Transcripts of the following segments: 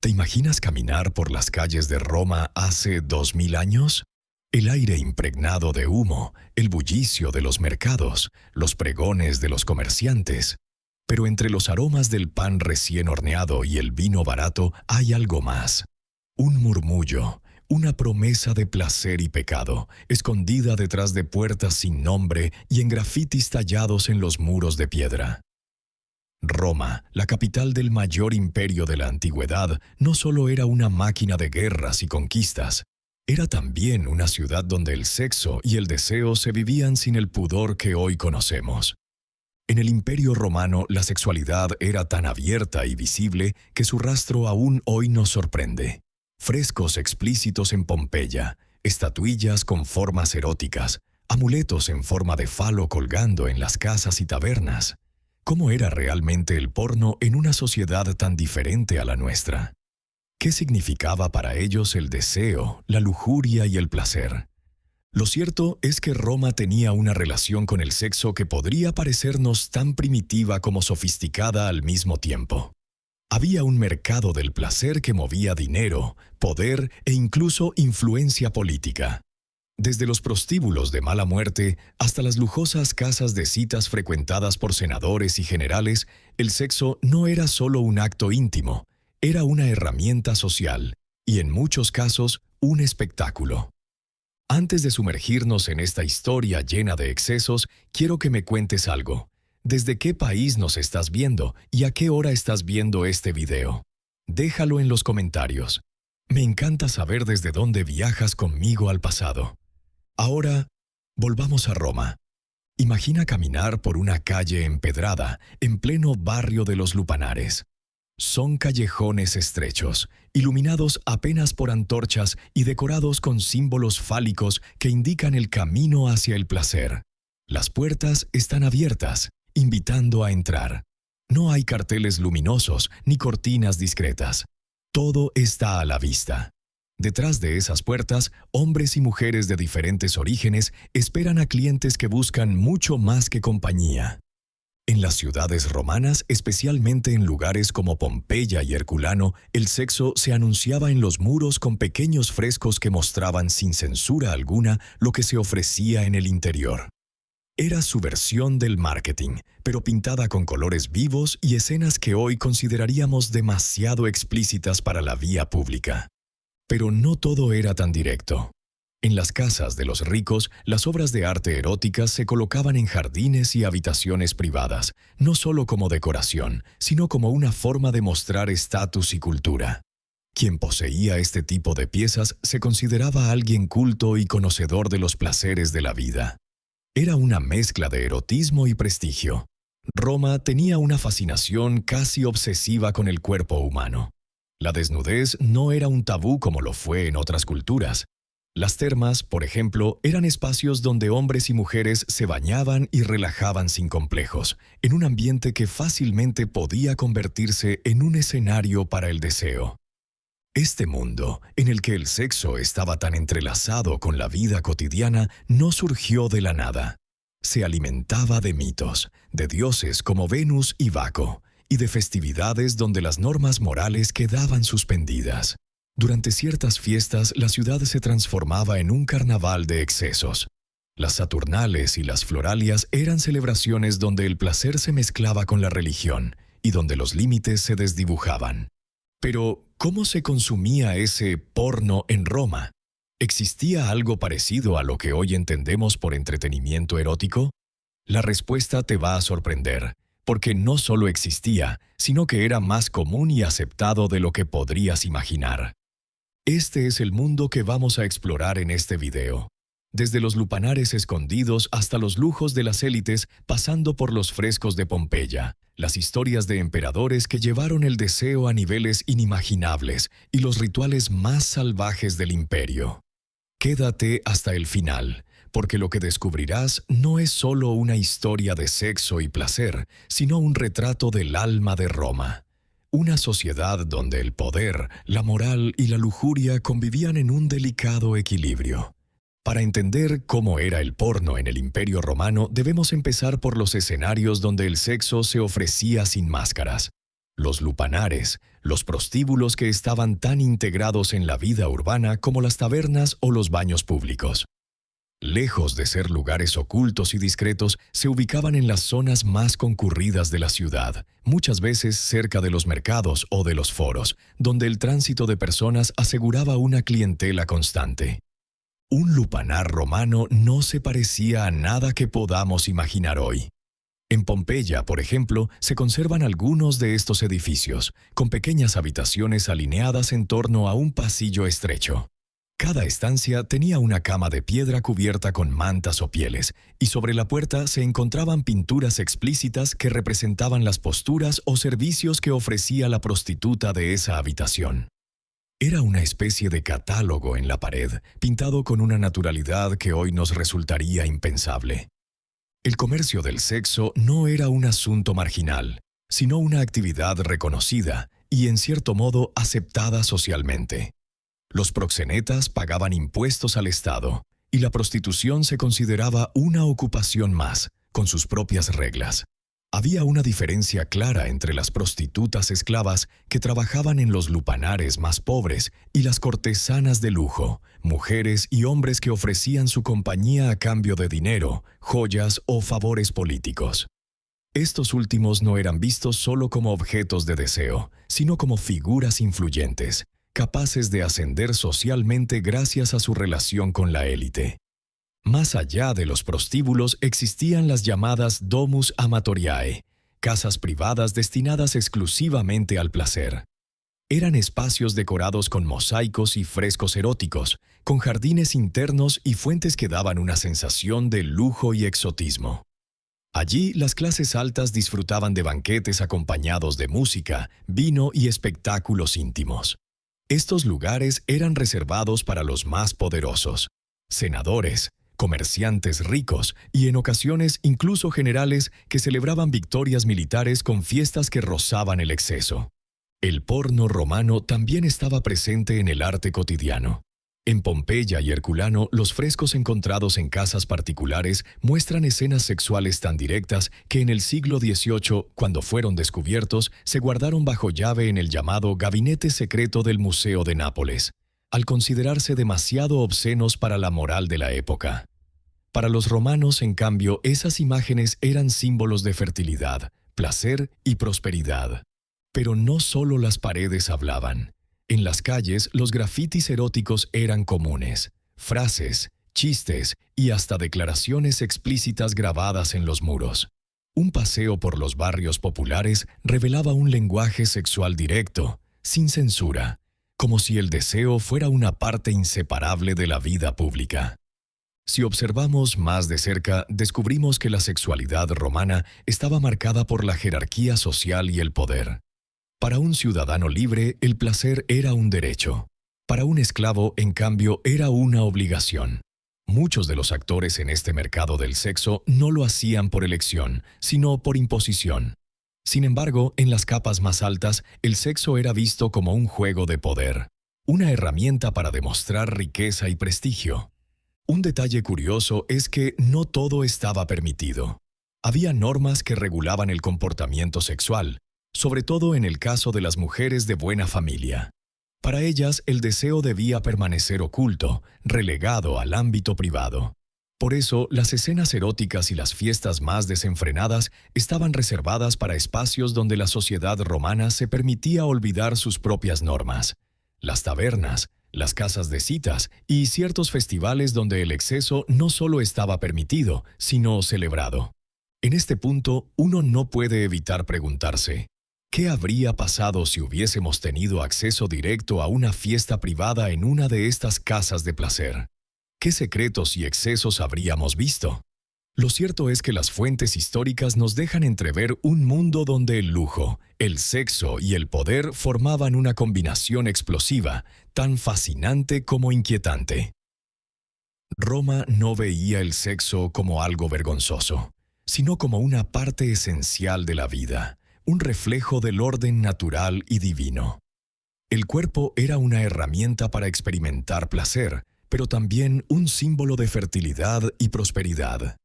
¿Te imaginas caminar por las calles de Roma hace 2000 años? El aire impregnado de humo, el bullicio de los mercados, los pregones de los comerciantes. Pero entre los aromas del pan recién horneado y el vino barato hay algo más. Un murmullo, una promesa de placer y pecado, escondida detrás de puertas sin nombre y en grafitis tallados en los muros de piedra. Roma, la capital del mayor imperio de la antigüedad, no solo era una máquina de guerras y conquistas, era también una ciudad donde el sexo y el deseo se vivían sin el pudor que hoy conocemos. En el Imperio Romano la sexualidad era tan abierta y visible que su rastro aún hoy nos sorprende. Frescos explícitos en Pompeya, estatuillas con formas eróticas, amuletos en forma de falo colgando en las casas y tabernas. ¿Cómo era realmente el porno en una sociedad tan diferente a la nuestra? ¿Qué significaba para ellos el deseo, la lujuria y el placer? Lo cierto es que Roma tenía una relación con el sexo que podría parecernos tan primitiva como sofisticada al mismo tiempo. Había un mercado del placer que movía dinero, poder e incluso influencia política. Desde los prostíbulos de mala muerte hasta las lujosas casas de citas frecuentadas por senadores y generales, el sexo no era solo un acto íntimo, era una herramienta social y, en muchos casos, un espectáculo. Antes de sumergirnos en esta historia llena de excesos, quiero que me cuentes algo. ¿Desde qué país nos estás viendo y a qué hora estás viendo este video? Déjalo en los comentarios. Me encanta saber desde dónde viajas conmigo al pasado. Ahora, volvamos a Roma. Imagina caminar por una calle empedrada, en pleno barrio de los Lupanares. Son callejones estrechos, iluminados apenas por antorchas y decorados con símbolos fálicos que indican el camino hacia el placer. Las puertas están abiertas, invitando a entrar. No hay carteles luminosos ni cortinas discretas. Todo está a la vista. Detrás de esas puertas, hombres y mujeres de diferentes orígenes esperan a clientes que buscan mucho más que compañía. En las ciudades romanas, especialmente en lugares como Pompeya y Herculano, el sexo se anunciaba en los muros con pequeños frescos que mostraban sin censura alguna lo que se ofrecía en el interior. Era su versión del marketing, pero pintada con colores vivos y escenas que hoy consideraríamos demasiado explícitas para la vía pública. Pero no todo era tan directo. En las casas de los ricos, las obras de arte eróticas se colocaban en jardines y habitaciones privadas, no solo como decoración, sino como una forma de mostrar estatus y cultura. Quien poseía este tipo de piezas se consideraba alguien culto y conocedor de los placeres de la vida. Era una mezcla de erotismo y prestigio. Roma tenía una fascinación casi obsesiva con el cuerpo humano. La desnudez no era un tabú como lo fue en otras culturas. Las termas, por ejemplo, eran espacios donde hombres y mujeres se bañaban y relajaban sin complejos, en un ambiente que fácilmente podía convertirse en un escenario para el deseo. Este mundo, en el que el sexo estaba tan entrelazado con la vida cotidiana, no surgió de la nada. Se alimentaba de mitos, de dioses como Venus y Baco, y de festividades donde las normas morales quedaban suspendidas. Durante ciertas fiestas, la ciudad se transformaba en un carnaval de excesos. Las Saturnales y las Floralias eran celebraciones donde el placer se mezclaba con la religión y donde los límites se desdibujaban. Pero, ¿cómo se consumía ese porno en Roma? ¿Existía algo parecido a lo que hoy entendemos por entretenimiento erótico? La respuesta te va a sorprender, porque no solo existía, sino que era más común y aceptado de lo que podrías imaginar. Este es el mundo que vamos a explorar en este video. Desde los lupanares escondidos hasta los lujos de las élites, pasando por los frescos de Pompeya, las historias de emperadores que llevaron el deseo a niveles inimaginables y los rituales más salvajes del imperio. Quédate hasta el final, porque lo que descubrirás no es solo una historia de sexo y placer, sino un retrato del alma de Roma. Una sociedad donde el poder, la moral y la lujuria convivían en un delicado equilibrio. Para entender cómo era el porno en el Imperio Romano, debemos empezar por los escenarios donde el sexo se ofrecía sin máscaras. Los lupanares, los prostíbulos que estaban tan integrados en la vida urbana como las tabernas o los baños públicos. Lejos de ser lugares ocultos y discretos, se ubicaban en las zonas más concurridas de la ciudad, muchas veces cerca de los mercados o de los foros, donde el tránsito de personas aseguraba una clientela constante. Un lupanar romano no se parecía a nada que podamos imaginar hoy. En Pompeya, por ejemplo, se conservan algunos de estos edificios, con pequeñas habitaciones alineadas en torno a un pasillo estrecho. Cada estancia tenía una cama de piedra cubierta con mantas o pieles, y sobre la puerta se encontraban pinturas explícitas que representaban las posturas o servicios que ofrecía la prostituta de esa habitación. Era una especie de catálogo en la pared, pintado con una naturalidad que hoy nos resultaría impensable. El comercio del sexo no era un asunto marginal, sino una actividad reconocida y, en cierto modo, aceptada socialmente. Los proxenetas pagaban impuestos al Estado, y la prostitución se consideraba una ocupación más, con sus propias reglas. Había una diferencia clara entre las prostitutas esclavas que trabajaban en los lupanares más pobres y las cortesanas de lujo, mujeres y hombres que ofrecían su compañía a cambio de dinero, joyas o favores políticos. Estos últimos no eran vistos solo como objetos de deseo, sino como figuras influyentes, capaces de ascender socialmente gracias a su relación con la élite. Más allá de los prostíbulos existían las llamadas domus amatoriae, casas privadas destinadas exclusivamente al placer. Eran espacios decorados con mosaicos y frescos eróticos, con jardines internos y fuentes que daban una sensación de lujo y exotismo. Allí las clases altas disfrutaban de banquetes acompañados de música, vino y espectáculos íntimos. Estos lugares eran reservados para los más poderosos, senadores, comerciantes ricos y en ocasiones incluso generales que celebraban victorias militares con fiestas que rozaban el exceso. El porno romano también estaba presente en el arte cotidiano. En Pompeya y Herculano, los frescos encontrados en casas particulares muestran escenas sexuales tan directas que en el siglo XVIII, cuando fueron descubiertos, se guardaron bajo llave en el llamado Gabinete Secreto del Museo de Nápoles, al considerarse demasiado obscenos para la moral de la época. Para los romanos, en cambio, esas imágenes eran símbolos de fertilidad, placer y prosperidad. Pero no solo las paredes hablaban. En las calles, los grafitis eróticos eran comunes. Frases, chistes y hasta declaraciones explícitas grabadas en los muros. Un paseo por los barrios populares revelaba un lenguaje sexual directo, sin censura, como si el deseo fuera una parte inseparable de la vida pública. Si observamos más de cerca, descubrimos que la sexualidad romana estaba marcada por la jerarquía social y el poder. Para un ciudadano libre, el placer era un derecho. Para un esclavo, en cambio, era una obligación. Muchos de los actores en este mercado del sexo no lo hacían por elección, sino por imposición. Sin embargo, en las capas más altas, el sexo era visto como un juego de poder, una herramienta para demostrar riqueza y prestigio. Un detalle curioso es que no todo estaba permitido. Había normas que regulaban el comportamiento sexual, sobre todo en el caso de las mujeres de buena familia. Para ellas, el deseo debía permanecer oculto, relegado al ámbito privado. Por eso, las escenas eróticas y las fiestas más desenfrenadas estaban reservadas para espacios donde la sociedad romana se permitía olvidar sus propias normas. Las tabernas, las casas de citas y ciertos festivales donde el exceso no solo estaba permitido, sino celebrado. En este punto, uno no puede evitar preguntarse, ¿qué habría pasado si hubiésemos tenido acceso directo a una fiesta privada en una de estas casas de placer? ¿Qué secretos y excesos habríamos visto? Lo cierto es que las fuentes históricas nos dejan entrever un mundo donde el lujo, el sexo y el poder formaban una combinación explosiva, tan fascinante como inquietante. Roma no veía el sexo como algo vergonzoso, sino como una parte esencial de la vida, un reflejo del orden natural y divino. El cuerpo era una herramienta para experimentar placer, pero también un símbolo de fertilidad y prosperidad.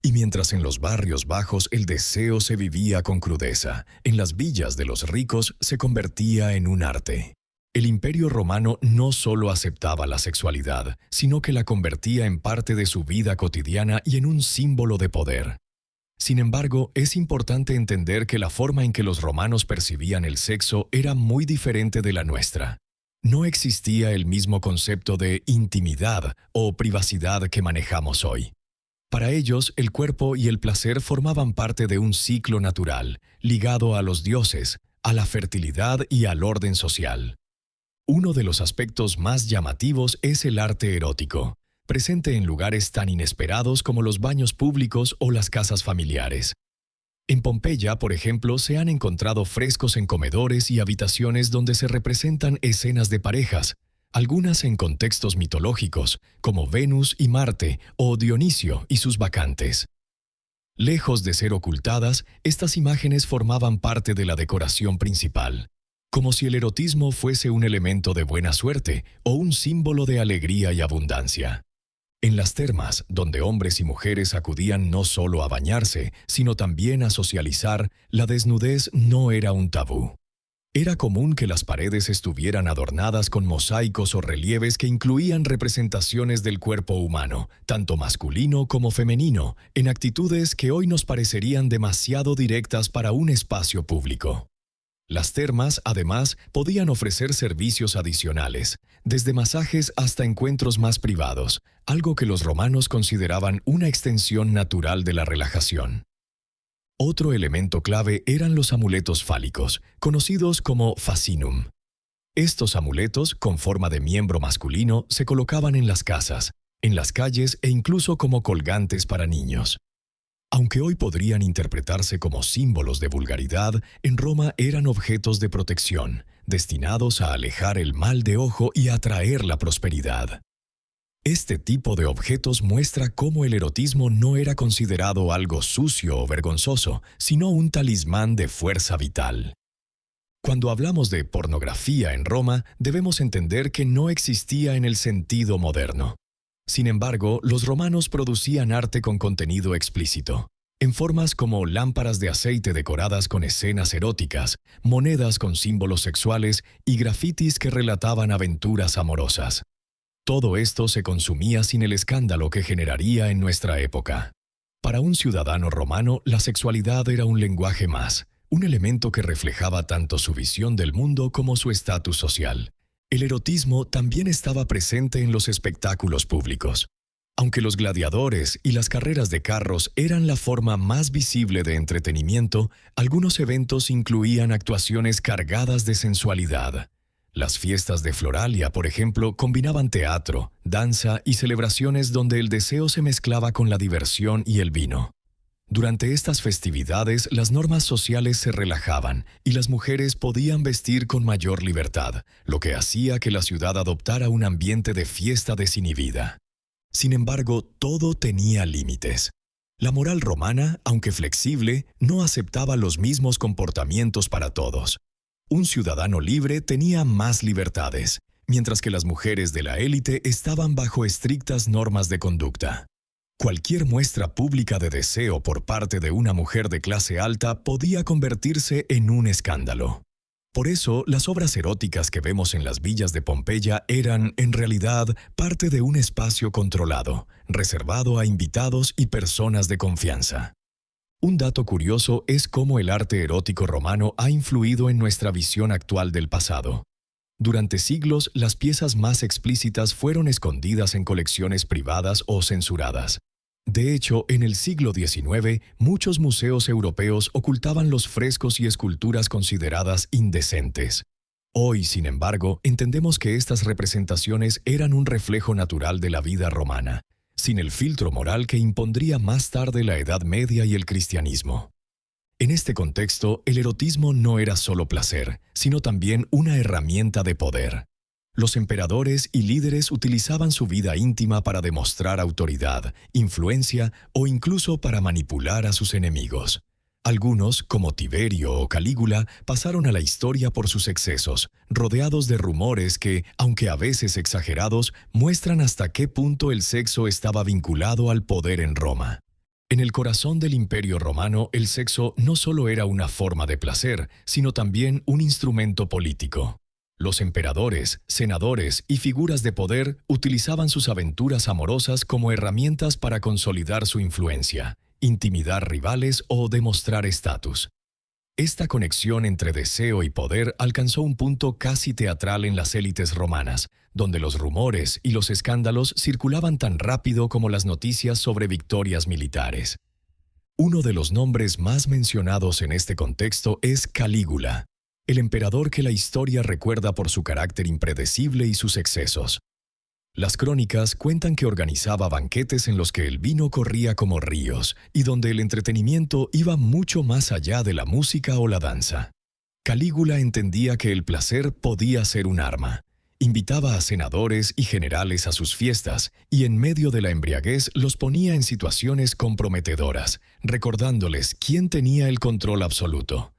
Y mientras en los barrios bajos el deseo se vivía con crudeza, en las villas de los ricos se convertía en un arte. El Imperio Romano no solo aceptaba la sexualidad, sino que la convertía en parte de su vida cotidiana y en un símbolo de poder. Sin embargo, es importante entender que la forma en que los romanos percibían el sexo era muy diferente de la nuestra. No existía el mismo concepto de intimidad o privacidad que manejamos hoy. Para ellos, el cuerpo y el placer formaban parte de un ciclo natural, ligado a los dioses, a la fertilidad y al orden social. Uno de los aspectos más llamativos es el arte erótico, presente en lugares tan inesperados como los baños públicos o las casas familiares. En Pompeya, por ejemplo, se han encontrado frescos en comedores y habitaciones donde se representan escenas de parejas, algunas en contextos mitológicos, como Venus y Marte o Dionisio y sus bacantes. Lejos de ser ocultadas, estas imágenes formaban parte de la decoración principal, como si el erotismo fuese un elemento de buena suerte o un símbolo de alegría y abundancia. En las termas, donde hombres y mujeres acudían no solo a bañarse, sino también a socializar, la desnudez no era un tabú. Era común que las paredes estuvieran adornadas con mosaicos o relieves que incluían representaciones del cuerpo humano, tanto masculino como femenino, en actitudes que hoy nos parecerían demasiado directas para un espacio público. Las termas, además, podían ofrecer servicios adicionales, desde masajes hasta encuentros más privados, algo que los romanos consideraban una extensión natural de la relajación. Otro elemento clave eran los amuletos fálicos, conocidos como fascinum. Estos amuletos, con forma de miembro masculino, se colocaban en las casas, en las calles e incluso como colgantes para niños. Aunque hoy podrían interpretarse como símbolos de vulgaridad, en Roma eran objetos de protección, destinados a alejar el mal de ojo y atraer la prosperidad. Este tipo de objetos muestra cómo el erotismo no era considerado algo sucio o vergonzoso, sino un talismán de fuerza vital. Cuando hablamos de pornografía en Roma, debemos entender que no existía en el sentido moderno. Sin embargo, los romanos producían arte con contenido explícito, en formas como lámparas de aceite decoradas con escenas eróticas, monedas con símbolos sexuales y grafitis que relataban aventuras amorosas. Todo esto se consumía sin el escándalo que generaría en nuestra época. Para un ciudadano romano, la sexualidad era un lenguaje más, un elemento que reflejaba tanto su visión del mundo como su estatus social. El erotismo también estaba presente en los espectáculos públicos. Aunque los gladiadores y las carreras de carros eran la forma más visible de entretenimiento, algunos eventos incluían actuaciones cargadas de sensualidad. Las fiestas de Floralia, por ejemplo, combinaban teatro, danza y celebraciones donde el deseo se mezclaba con la diversión y el vino. Durante estas festividades, las normas sociales se relajaban y las mujeres podían vestir con mayor libertad, lo que hacía que la ciudad adoptara un ambiente de fiesta desinhibida. Sin embargo, todo tenía límites. La moral romana, aunque flexible, no aceptaba los mismos comportamientos para todos. Un ciudadano libre tenía más libertades, mientras que las mujeres de la élite estaban bajo estrictas normas de conducta. Cualquier muestra pública de deseo por parte de una mujer de clase alta podía convertirse en un escándalo. Por eso, las obras eróticas que vemos en las villas de Pompeya eran, en realidad, parte de un espacio controlado, reservado a invitados y personas de confianza. Un dato curioso es cómo el arte erótico romano ha influido en nuestra visión actual del pasado. Durante siglos, las piezas más explícitas fueron escondidas en colecciones privadas o censuradas. De hecho, en el siglo XIX, muchos museos europeos ocultaban los frescos y esculturas consideradas indecentes. Hoy, sin embargo, entendemos que estas representaciones eran un reflejo natural de la vida romana, sin el filtro moral que impondría más tarde la Edad Media y el cristianismo. En este contexto, el erotismo no era solo placer, sino también una herramienta de poder. Los emperadores y líderes utilizaban su vida íntima para demostrar autoridad, influencia o incluso para manipular a sus enemigos. Algunos, como Tiberio o Calígula, pasaron a la historia por sus excesos, rodeados de rumores que, aunque a veces exagerados, muestran hasta qué punto el sexo estaba vinculado al poder en Roma. En el corazón del Imperio Romano, el sexo no solo era una forma de placer, sino también un instrumento político. Los emperadores, senadores y figuras de poder utilizaban sus aventuras amorosas como herramientas para consolidar su influencia, intimidar rivales o demostrar estatus. Esta conexión entre deseo y poder alcanzó un punto casi teatral en las élites romanas, donde los rumores y los escándalos circulaban tan rápido como las noticias sobre victorias militares. Uno de los nombres más mencionados en este contexto es Calígula, el emperador que la historia recuerda por su carácter impredecible y sus excesos. Las crónicas cuentan que organizaba banquetes en los que el vino corría como ríos y donde el entretenimiento iba mucho más allá de la música o la danza. Calígula entendía que el placer podía ser un arma. Invitaba a senadores y generales a sus fiestas y en medio de la embriaguez los ponía en situaciones comprometedoras, recordándoles quién tenía el control absoluto.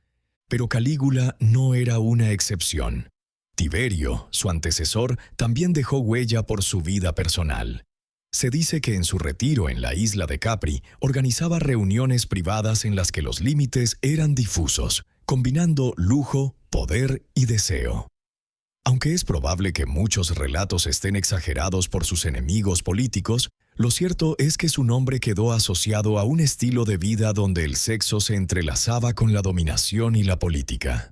Pero Calígula no era una excepción. Tiberio, su antecesor, también dejó huella por su vida personal. Se dice que en su retiro en la isla de Capri organizaba reuniones privadas en las que los límites eran difusos, combinando lujo, poder y deseo. Aunque es probable que muchos relatos estén exagerados por sus enemigos políticos, lo cierto es que su nombre quedó asociado a un estilo de vida donde el sexo se entrelazaba con la dominación y la política.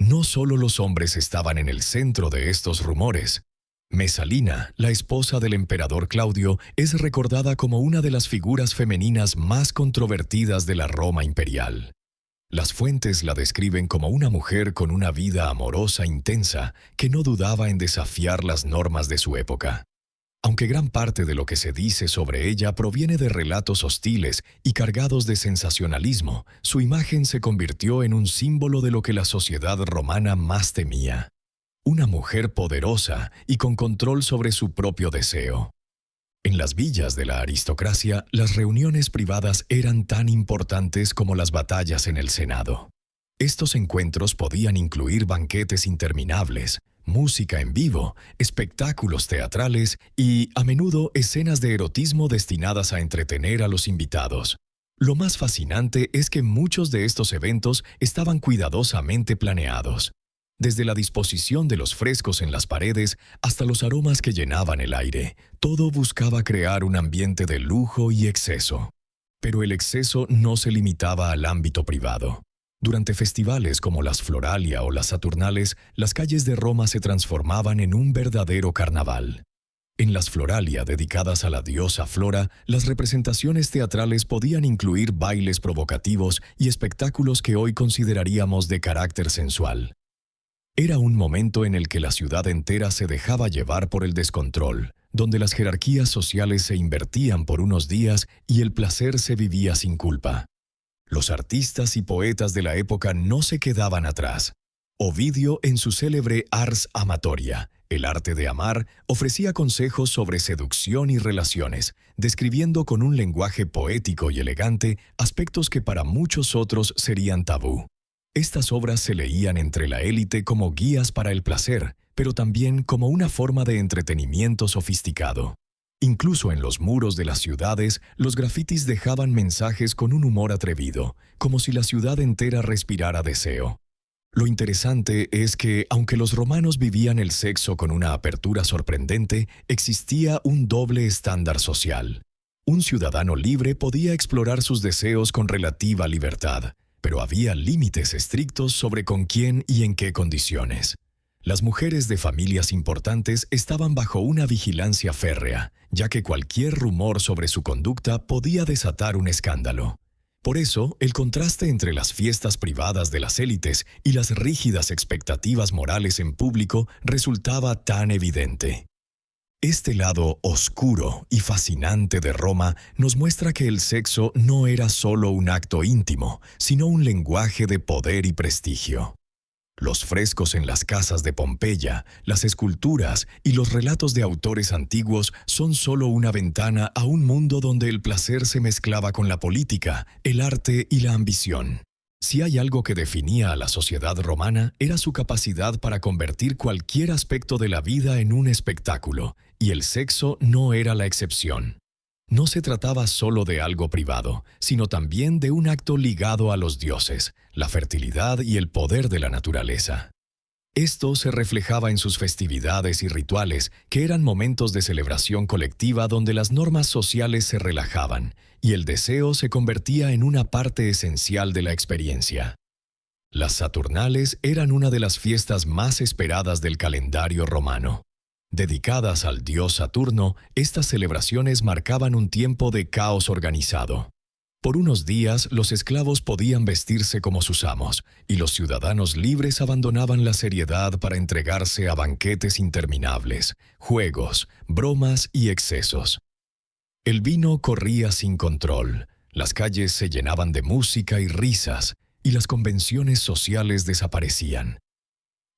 No solo los hombres estaban en el centro de estos rumores. Mesalina, la esposa del emperador Claudio, es recordada como una de las figuras femeninas más controvertidas de la Roma imperial. Las fuentes la describen como una mujer con una vida amorosa intensa que no dudaba en desafiar las normas de su época. Aunque gran parte de lo que se dice sobre ella proviene de relatos hostiles y cargados de sensacionalismo, su imagen se convirtió en un símbolo de lo que la sociedad romana más temía. Una mujer poderosa y con control sobre su propio deseo. En las villas de la aristocracia, las reuniones privadas eran tan importantes como las batallas en el Senado. Estos encuentros podían incluir banquetes interminables, música en vivo, espectáculos teatrales y, a menudo, escenas de erotismo destinadas a entretener a los invitados. Lo más fascinante es que muchos de estos eventos estaban cuidadosamente planeados. Desde la disposición de los frescos en las paredes hasta los aromas que llenaban el aire, todo buscaba crear un ambiente de lujo y exceso. Pero el exceso no se limitaba al ámbito privado. Durante festivales como las Floralia o las Saturnales, las calles de Roma se transformaban en un verdadero carnaval. En las Floralia, dedicadas a la diosa Flora, las representaciones teatrales podían incluir bailes provocativos y espectáculos que hoy consideraríamos de carácter sensual. Era un momento en el que la ciudad entera se dejaba llevar por el descontrol, donde las jerarquías sociales se invertían por unos días y el placer se vivía sin culpa. Los artistas y poetas de la época no se quedaban atrás. Ovidio, en su célebre Ars Amatoria, el arte de amar, ofrecía consejos sobre seducción y relaciones, describiendo con un lenguaje poético y elegante aspectos que para muchos otros serían tabú. Estas obras se leían entre la élite como guías para el placer, pero también como una forma de entretenimiento sofisticado. Incluso en los muros de las ciudades, los grafitis dejaban mensajes con un humor atrevido, como si la ciudad entera respirara deseo. Lo interesante es que, aunque los romanos vivían el sexo con una apertura sorprendente, existía un doble estándar social. Un ciudadano libre podía explorar sus deseos con relativa libertad, pero había límites estrictos sobre con quién y en qué condiciones. Las mujeres de familias importantes estaban bajo una vigilancia férrea, ya que cualquier rumor sobre su conducta podía desatar un escándalo. Por eso, el contraste entre las fiestas privadas de las élites y las rígidas expectativas morales en público resultaba tan evidente. Este lado oscuro y fascinante de Roma nos muestra que el sexo no era solo un acto íntimo, sino un lenguaje de poder y prestigio. Los frescos en las casas de Pompeya, las esculturas y los relatos de autores antiguos son solo una ventana a un mundo donde el placer se mezclaba con la política, el arte y la ambición. Si hay algo que definía a la sociedad romana, era su capacidad para convertir cualquier aspecto de la vida en un espectáculo, y el sexo no era la excepción. No se trataba solo de algo privado, sino también de un acto ligado a los dioses, la fertilidad y el poder de la naturaleza. Esto se reflejaba en sus festividades y rituales, que eran momentos de celebración colectiva donde las normas sociales se relajaban y el deseo se convertía en una parte esencial de la experiencia. Las Saturnales eran una de las fiestas más esperadas del calendario romano. Dedicadas al dios Saturno, estas celebraciones marcaban un tiempo de caos organizado. Por unos días, los esclavos podían vestirse como sus amos, y los ciudadanos libres abandonaban la seriedad para entregarse a banquetes interminables, juegos, bromas y excesos. El vino corría sin control, las calles se llenaban de música y risas, y las convenciones sociales desaparecían.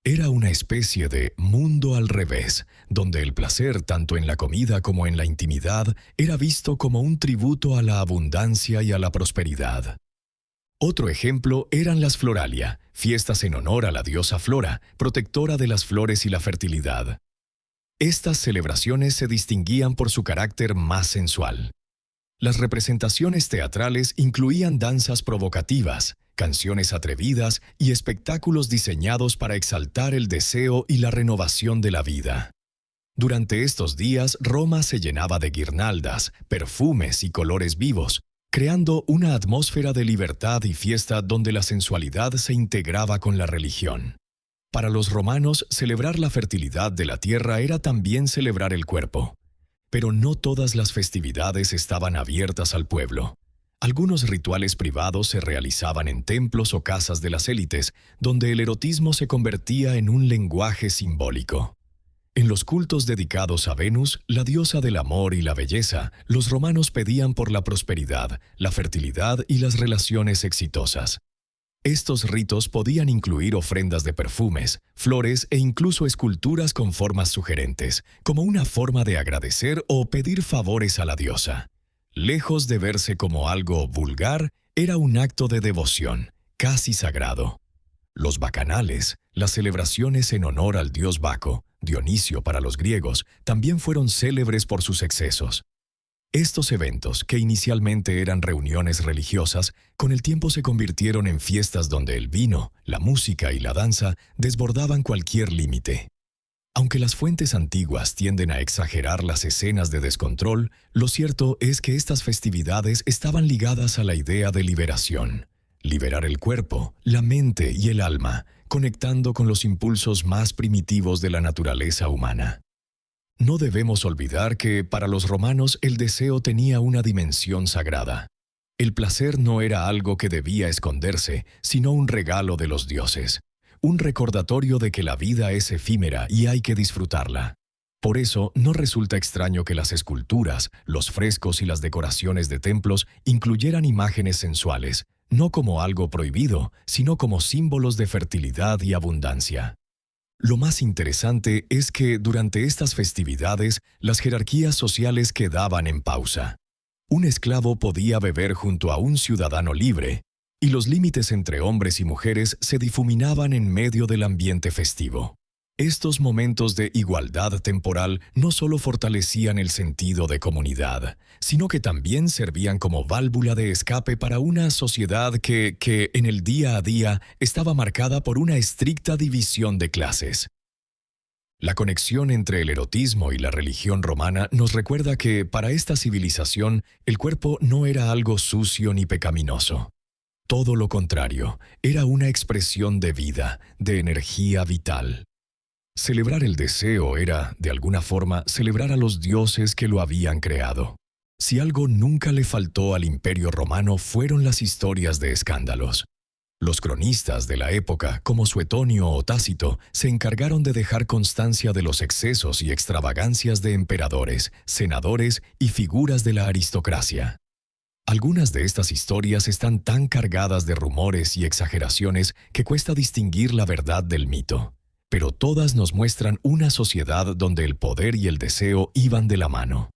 Era una especie de mundo al revés, donde el placer, tanto en la comida como en la intimidad, era visto como un tributo a la abundancia y a la prosperidad. Otro ejemplo eran las Floralia, fiestas en honor a la diosa Flora, protectora de las flores y la fertilidad. Estas celebraciones se distinguían por su carácter más sensual. Las representaciones teatrales incluían danzas provocativas, canciones atrevidas y espectáculos diseñados para exaltar el deseo y la renovación de la vida. Durante estos días, Roma se llenaba de guirnaldas, perfumes y colores vivos, creando una atmósfera de libertad y fiesta donde la sensualidad se integraba con la religión. Para los romanos, celebrar la fertilidad de la tierra era también celebrar el cuerpo. Pero no todas las festividades estaban abiertas al pueblo. Algunos rituales privados se realizaban en templos o casas de las élites, donde el erotismo se convertía en un lenguaje simbólico. En los cultos dedicados a Venus, la diosa del amor y la belleza, los romanos pedían por la prosperidad, la fertilidad y las relaciones exitosas. Estos ritos podían incluir ofrendas de perfumes, flores e incluso esculturas con formas sugerentes, como una forma de agradecer o pedir favores a la diosa. Lejos de verse como algo vulgar, era un acto de devoción, casi sagrado. Los bacanales, las celebraciones en honor al dios Baco, Dionisio para los griegos, también fueron célebres por sus excesos. Estos eventos, que inicialmente eran reuniones religiosas, con el tiempo se convirtieron en fiestas donde el vino, la música y la danza desbordaban cualquier límite. Aunque las fuentes antiguas tienden a exagerar las escenas de descontrol, lo cierto es que estas festividades estaban ligadas a la idea de liberación. Liberar el cuerpo, la mente y el alma, conectando con los impulsos más primitivos de la naturaleza humana. No debemos olvidar que, para los romanos, el deseo tenía una dimensión sagrada. El placer no era algo que debía esconderse, sino un regalo de los dioses. Un recordatorio de que la vida es efímera y hay que disfrutarla. Por eso, no resulta extraño que las esculturas, los frescos y las decoraciones de templos incluyeran imágenes sensuales, no como algo prohibido, sino como símbolos de fertilidad y abundancia. Lo más interesante es que, durante estas festividades, las jerarquías sociales quedaban en pausa. Un esclavo podía beber junto a un ciudadano libre, y los límites entre hombres y mujeres se difuminaban en medio del ambiente festivo. Estos momentos de igualdad temporal no solo fortalecían el sentido de comunidad, sino que también servían como válvula de escape para una sociedad que en el día a día estaba marcada por una estricta división de clases. La conexión entre el erotismo y la religión romana nos recuerda que, para esta civilización, el cuerpo no era algo sucio ni pecaminoso. Todo lo contrario, era una expresión de vida, de energía vital. Celebrar el deseo era, de alguna forma, celebrar a los dioses que lo habían creado. Si algo nunca le faltó al Imperio Romano fueron las historias de escándalos. Los cronistas de la época, como Suetonio o Tácito, se encargaron de dejar constancia de los excesos y extravagancias de emperadores, senadores y figuras de la aristocracia. Algunas de estas historias están tan cargadas de rumores y exageraciones que cuesta distinguir la verdad del mito. Pero todas nos muestran una sociedad donde el poder y el deseo iban de la mano.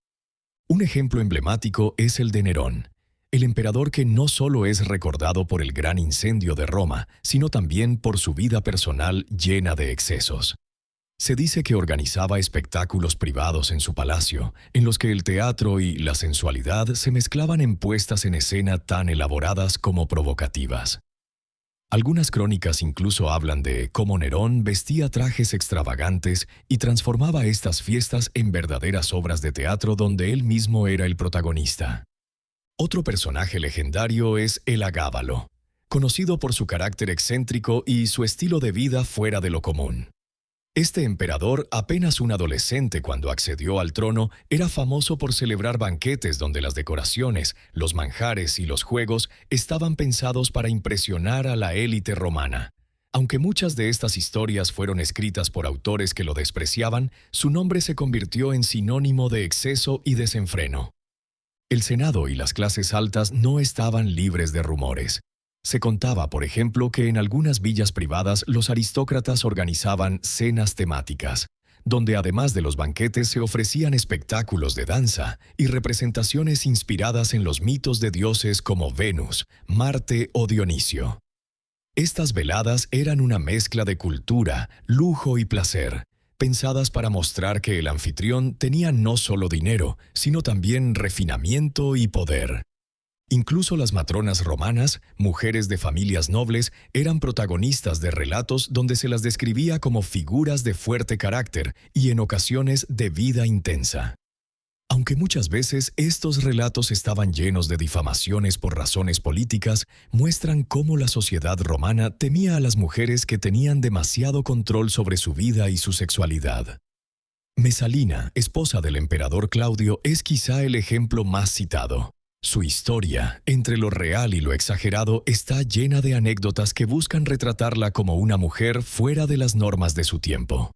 Un ejemplo emblemático es el de Nerón, el emperador que no solo es recordado por el gran incendio de Roma, sino también por su vida personal llena de excesos. Se dice que organizaba espectáculos privados en su palacio, en los que el teatro y la sensualidad se mezclaban en puestas en escena tan elaboradas como provocativas. Algunas crónicas incluso hablan de cómo Nerón vestía trajes extravagantes y transformaba estas fiestas en verdaderas obras de teatro donde él mismo era el protagonista. Otro personaje legendario es el Agábalo, conocido por su carácter excéntrico y su estilo de vida fuera de lo común. Este emperador, apenas un adolescente cuando accedió al trono, era famoso por celebrar banquetes donde las decoraciones, los manjares y los juegos estaban pensados para impresionar a la élite romana. Aunque muchas de estas historias fueron escritas por autores que lo despreciaban, su nombre se convirtió en sinónimo de exceso y desenfreno. El Senado y las clases altas no estaban libres de rumores. Se contaba, por ejemplo, que en algunas villas privadas los aristócratas organizaban cenas temáticas, donde además de los banquetes se ofrecían espectáculos de danza y representaciones inspiradas en los mitos de dioses como Venus, Marte o Dionisio. Estas veladas eran una mezcla de cultura, lujo y placer, pensadas para mostrar que el anfitrión tenía no solo dinero, sino también refinamiento y poder. Incluso las matronas romanas, mujeres de familias nobles, eran protagonistas de relatos donde se las describía como figuras de fuerte carácter y en ocasiones de vida intensa. Aunque muchas veces estos relatos estaban llenos de difamaciones por razones políticas, muestran cómo la sociedad romana temía a las mujeres que tenían demasiado control sobre su vida y su sexualidad. Mesalina, esposa del emperador Claudio, es quizá el ejemplo más citado. Su historia, entre lo real y lo exagerado, está llena de anécdotas que buscan retratarla como una mujer fuera de las normas de su tiempo.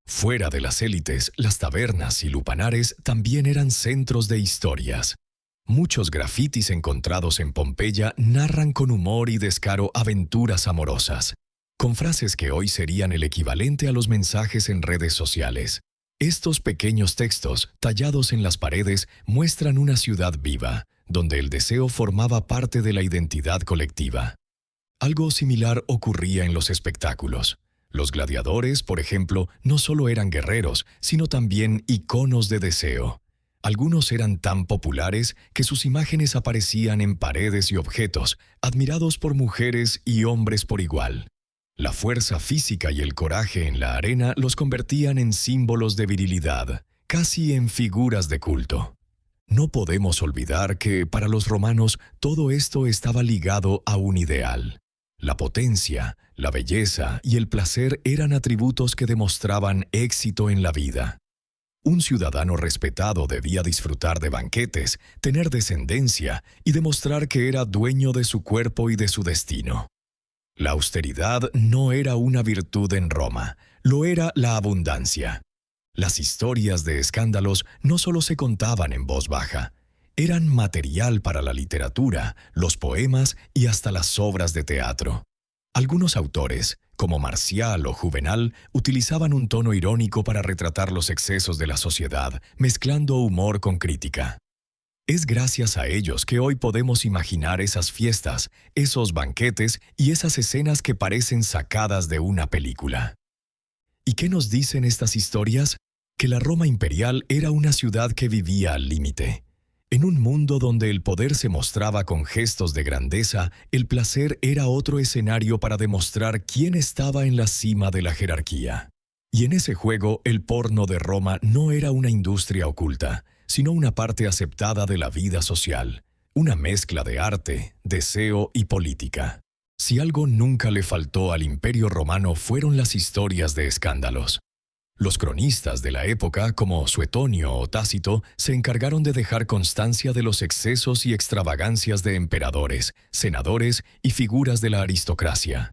Fuera de las élites, las tabernas y lupanares también eran centros de historias. Muchos grafitis encontrados en Pompeya narran con humor y descaro aventuras amorosas, con frases que hoy serían el equivalente a los mensajes en redes sociales. Estos pequeños textos, tallados en las paredes, muestran una ciudad viva, donde el deseo formaba parte de la identidad colectiva. Algo similar ocurría en los espectáculos. Los gladiadores, por ejemplo, no solo eran guerreros, sino también iconos de deseo. Algunos eran tan populares que sus imágenes aparecían en paredes y objetos, admirados por mujeres y hombres por igual. La fuerza física y el coraje en la arena los convertían en símbolos de virilidad, casi en figuras de culto. No podemos olvidar que, para los romanos, todo esto estaba ligado a un ideal. La potencia, la belleza y el placer eran atributos que demostraban éxito en la vida. Un ciudadano respetado debía disfrutar de banquetes, tener descendencia y demostrar que era dueño de su cuerpo y de su destino. La austeridad no era una virtud en Roma, lo era la abundancia. Las historias de escándalos no solo se contaban en voz baja, eran material para la literatura, los poemas y hasta las obras de teatro. Algunos autores, como Marcial o Juvenal, utilizaban un tono irónico para retratar los excesos de la sociedad, mezclando humor con crítica. Es gracias a ellos que hoy podemos imaginar esas fiestas, esos banquetes y esas escenas que parecen sacadas de una película. ¿Y qué nos dicen estas historias? Que la Roma imperial era una ciudad que vivía al límite. En un mundo donde el poder se mostraba con gestos de grandeza, el placer era otro escenario para demostrar quién estaba en la cima de la jerarquía. Y en ese juego, el porno de Roma no era una industria oculta, sino una parte aceptada de la vida social, una mezcla de arte, deseo y política. Si algo nunca le faltó al Imperio Romano fueron las historias de escándalos. Los cronistas de la época, como Suetonio o Tácito, se encargaron de dejar constancia de los excesos y extravagancias de emperadores, senadores y figuras de la aristocracia.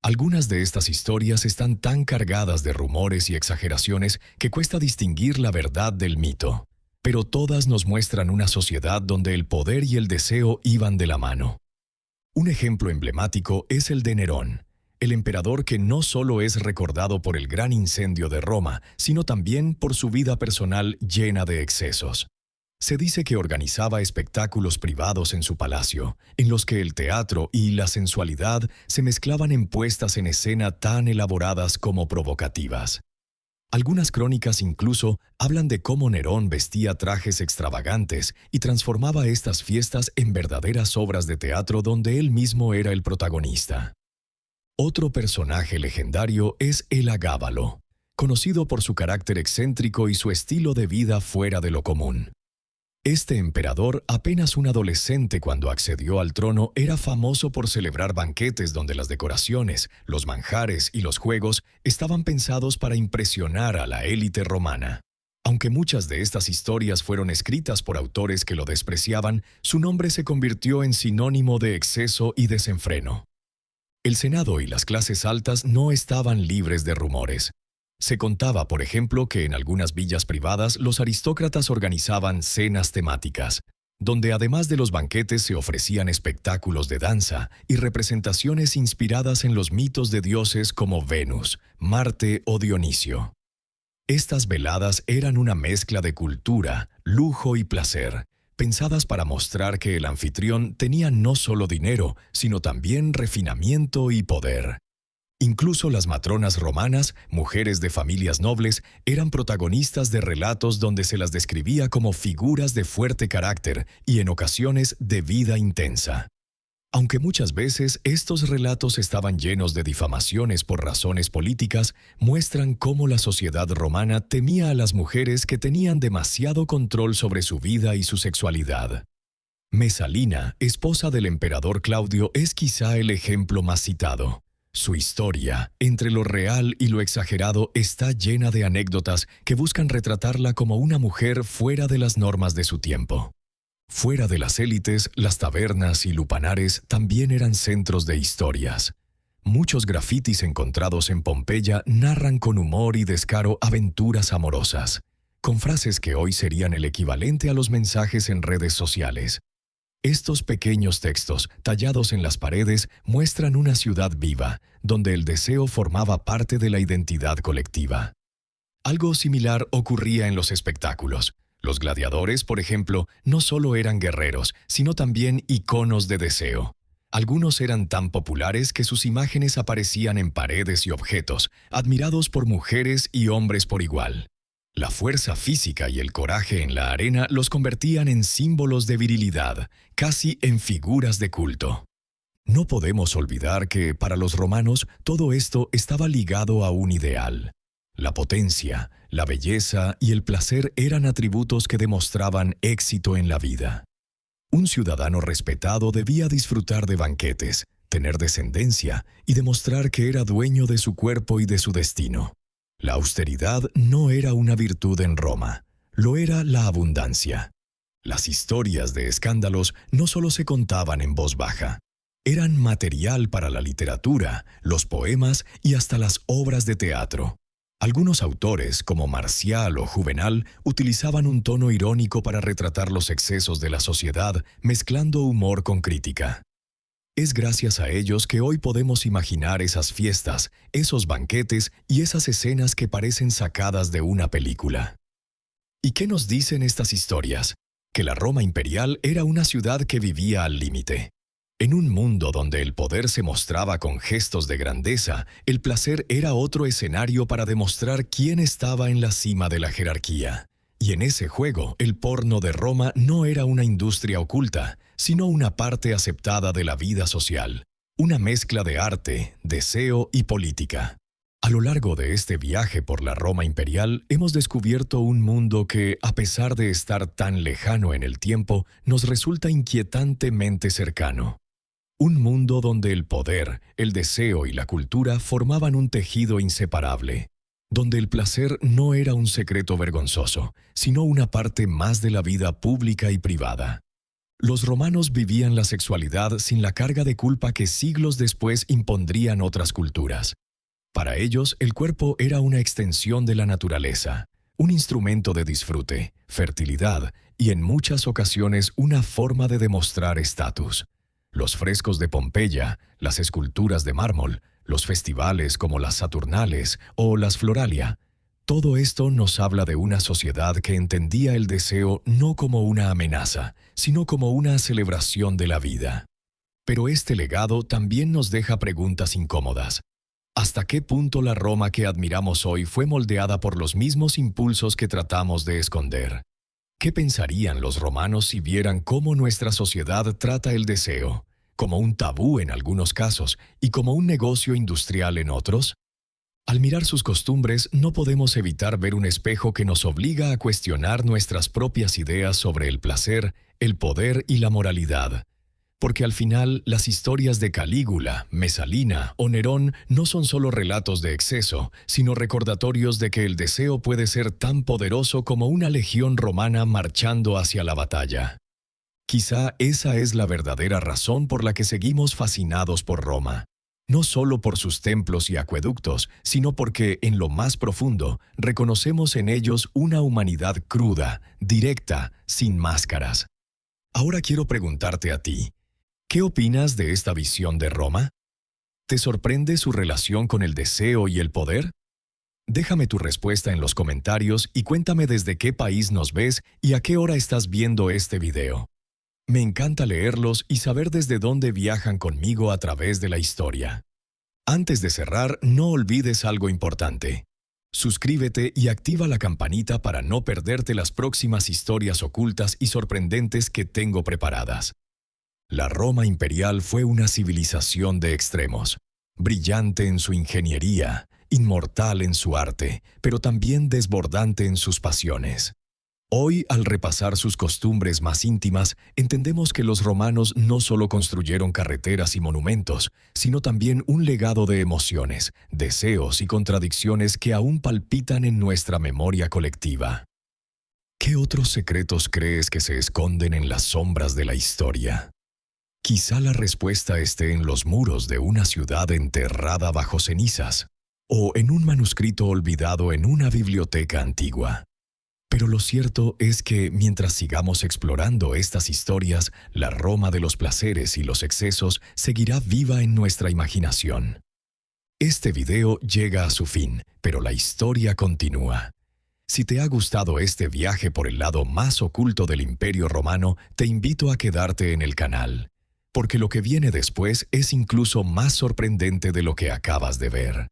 Algunas de estas historias están tan cargadas de rumores y exageraciones que cuesta distinguir la verdad del mito. Pero todas nos muestran una sociedad donde el poder y el deseo iban de la mano. Un ejemplo emblemático es el de Nerón, el emperador que no solo es recordado por el gran incendio de Roma, sino también por su vida personal llena de excesos. Se dice que organizaba espectáculos privados en su palacio, en los que el teatro y la sensualidad se mezclaban en puestas en escena tan elaboradas como provocativas. Algunas crónicas incluso hablan de cómo Nerón vestía trajes extravagantes y transformaba estas fiestas en verdaderas obras de teatro donde él mismo era el protagonista. Otro personaje legendario es el Agábalo, conocido por su carácter excéntrico y su estilo de vida fuera de lo común. Este emperador, apenas un adolescente cuando accedió al trono, era famoso por celebrar banquetes donde las decoraciones, los manjares y los juegos estaban pensados para impresionar a la élite romana. Aunque muchas de estas historias fueron escritas por autores que lo despreciaban, su nombre se convirtió en sinónimo de exceso y desenfreno. El Senado y las clases altas no estaban libres de rumores. Se contaba, por ejemplo, que en algunas villas privadas los aristócratas organizaban cenas temáticas, donde además de los banquetes se ofrecían espectáculos de danza y representaciones inspiradas en los mitos de dioses como Venus, Marte o Dionisio. Estas veladas eran una mezcla de cultura, lujo y placer, pensadas para mostrar que el anfitrión tenía no solo dinero, sino también refinamiento y poder. Incluso las matronas romanas, mujeres de familias nobles, eran protagonistas de relatos donde se las describía como figuras de fuerte carácter y en ocasiones de vida intensa. Aunque muchas veces estos relatos estaban llenos de difamaciones por razones políticas, muestran cómo la sociedad romana temía a las mujeres que tenían demasiado control sobre su vida y su sexualidad. Mesalina, esposa del emperador Claudio, es quizá el ejemplo más citado. Su historia, entre lo real y lo exagerado, está llena de anécdotas que buscan retratarla como una mujer fuera de las normas de su tiempo. Fuera de las élites, las tabernas y lupanares también eran centros de historias. Muchos grafitis encontrados en Pompeya narran con humor y descaro aventuras amorosas, con frases que hoy serían el equivalente a los mensajes en redes sociales. Estos pequeños textos, tallados en las paredes, muestran una ciudad viva, donde el deseo formaba parte de la identidad colectiva. Algo similar ocurría en los espectáculos. Los gladiadores, por ejemplo, no solo eran guerreros, sino también iconos de deseo. Algunos eran tan populares que sus imágenes aparecían en paredes y objetos, admirados por mujeres y hombres por igual. La fuerza física y el coraje en la arena los convertían en símbolos de virilidad, casi en figuras de culto. No podemos olvidar que, para los romanos, todo esto estaba ligado a un ideal. La potencia, la belleza y el placer eran atributos que demostraban éxito en la vida. Un ciudadano respetado debía disfrutar de banquetes, tener descendencia y demostrar que era dueño de su cuerpo y de su destino. La austeridad no era una virtud en Roma, lo era la abundancia. Las historias de escándalos no solo se contaban en voz baja, eran material para la literatura, los poemas y hasta las obras de teatro. Algunos autores, como Marcial o Juvenal, utilizaban un tono irónico para retratar los excesos de la sociedad, mezclando humor con crítica. Es gracias a ellos que hoy podemos imaginar esas fiestas, esos banquetes y esas escenas que parecen sacadas de una película. ¿Y qué nos dicen estas historias? Que la Roma imperial era una ciudad que vivía al límite. En un mundo donde el poder se mostraba con gestos de grandeza, el placer era otro escenario para demostrar quién estaba en la cima de la jerarquía. Y en ese juego, el porno de Roma no era una industria oculta, sino una parte aceptada de la vida social, una mezcla de arte, deseo y política. A lo largo de este viaje por la Roma imperial, hemos descubierto un mundo que, a pesar de estar tan lejano en el tiempo, nos resulta inquietantemente cercano. Un mundo donde el poder, el deseo y la cultura formaban un tejido inseparable, donde el placer no era un secreto vergonzoso, sino una parte más de la vida pública y privada. Los romanos vivían la sexualidad sin la carga de culpa que siglos después impondrían otras culturas. Para ellos, el cuerpo era una extensión de la naturaleza, un instrumento de disfrute, fertilidad y en muchas ocasiones una forma de demostrar estatus. Los frescos de Pompeya, las esculturas de mármol, los festivales como las Saturnales o las Floralia, todo esto nos habla de una sociedad que entendía el deseo no como una amenaza, sino como una celebración de la vida. Pero este legado también nos deja preguntas incómodas. ¿Hasta qué punto la Roma que admiramos hoy fue moldeada por los mismos impulsos que tratamos de esconder? ¿Qué pensarían los romanos si vieran cómo nuestra sociedad trata el deseo, como un tabú en algunos casos y como un negocio industrial en otros? Al mirar sus costumbres, no podemos evitar ver un espejo que nos obliga a cuestionar nuestras propias ideas sobre el placer, el poder y la moralidad. Porque al final, las historias de Calígula, Mesalina o Nerón no son solo relatos de exceso, sino recordatorios de que el deseo puede ser tan poderoso como una legión romana marchando hacia la batalla. Quizá esa es la verdadera razón por la que seguimos fascinados por Roma. No solo por sus templos y acueductos, sino porque, en lo más profundo, reconocemos en ellos una humanidad cruda, directa, sin máscaras. Ahora quiero preguntarte a ti, ¿qué opinas de esta visión de Roma? ¿Te sorprende su relación con el deseo y el poder? Déjame tu respuesta en los comentarios y cuéntame desde qué país nos ves y a qué hora estás viendo este video. Me encanta leerlos y saber desde dónde viajan conmigo a través de la historia. Antes de cerrar, no olvides algo importante. Suscríbete y activa la campanita para no perderte las próximas historias ocultas y sorprendentes que tengo preparadas. La Roma imperial fue una civilización de extremos, brillante en su ingeniería, inmortal en su arte, pero también desbordante en sus pasiones. Hoy, al repasar sus costumbres más íntimas, entendemos que los romanos no solo construyeron carreteras y monumentos, sino también un legado de emociones, deseos y contradicciones que aún palpitan en nuestra memoria colectiva. ¿Qué otros secretos crees que se esconden en las sombras de la historia? Quizá la respuesta esté en los muros de una ciudad enterrada bajo cenizas, o en un manuscrito olvidado en una biblioteca antigua. Pero lo cierto es que mientras sigamos explorando estas historias, la Roma de los placeres y los excesos seguirá viva en nuestra imaginación. Este video llega a su fin, pero la historia continúa. Si te ha gustado este viaje por el lado más oculto del Imperio Romano, te invito a quedarte en el canal, porque lo que viene después es incluso más sorprendente de lo que acabas de ver.